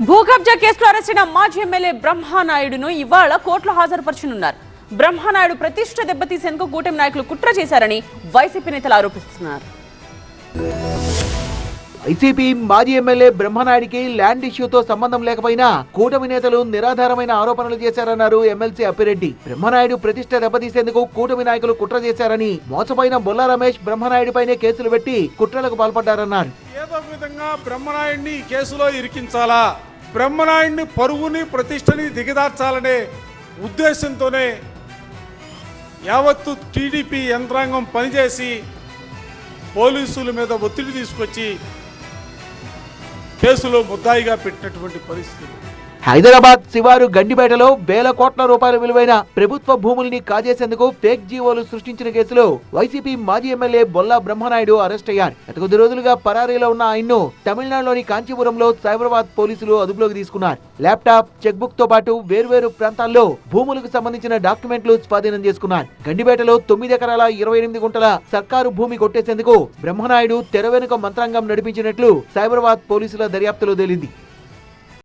భూకబ్జా కేసులో అరెస్ట్ అయిన మాజీ ఎమ్మెల్యే బ్రహ్మానాయుడును ఇవాళ కోర్టులో హాజరుపరచనున్నారు. బ్రహ్మానాయుడు ప్రతిష్ఠ దెబ్బతీసేందుకు కూటమి నాయకులు కుట్ర చేశారని వైసీపీ నేతలు ఆరోపిస్తున్నారు. వైసీపీ మాజీ ఎమ్మెల్యే బ్రహ్మనాయుడికి ల్యాండ్ ఇష్యూతో సంబంధం లేకపోయినా కూటమి నేతలు నిరాధారమైన ఆరోపణలు చేశారన్నారు ఎమ్మెల్సీ అప్పిరెడ్డి. బ్రహ్మనాయుడు ప్రతిష్ఠ దెబ్బతీసేందుకు కూటమి నాయకులు కుట్ర చేశారని, మోసపోయిన బొల్లా రమేష్ బ్రహ్మనాయుడిపైనే కేసులు పెట్టి కుట్రలకు పాల్పడ్డారన్నారు. ఏదో విధంగా బ్రహ్మనాయుడిని ఈ కేసులో ఇరికించాలా, బ్రహ్మనాయుడిని పరువుని ప్రతిష్టని దిగదార్చాలనే ఉద్దేశంతోనే యావత్తు టీడీపీ యంత్రాంగం పనిచేసి పోలీసుల మీద ఒత్తిడి తీసుకొచ్చి కేసులో ముద్దాయిగా పెట్టినటువంటి పరిస్థితి. హైదరాబాద్ శివారు గండిపేటలో వేల కోట్ల రూపాయల విలువైన ప్రభుత్వ భూముల్ని కాజేసేందుకు ఫేక్ జీవోలు సృష్టించిన కేసులో వైసీపీ మాజీ ఎమ్మెల్యే బొల్లా బ్రహ్మనాయుడు అరెస్ట్ అయ్యారు. గత కొద్ది రోజులుగా పరారీలో ఉన్న ఆయన్ను తమిళనాడులోని కాంచీపురంలో సైబరాబాద్ పోలీసులు అదుపులోకి తీసుకున్నారు. ల్యాప్టాప్, చెక్ బుక్ తో పాటు వేర్వేరు ప్రాంతాల్లో భూములకు సంబంధించిన డాక్యుమెంట్లు స్వాధీనం చేసుకున్నారు. గండిపేటలో 9 ఎకరాల 28 గుంటల సర్కారు భూమి కొట్టేసేందుకు బ్రహ్మనాయుడు తెర వెనుక మంత్రాంగం నడిపించినట్లు సైబరాబాద్ పోలీసుల దర్యాప్తులో తేలింది.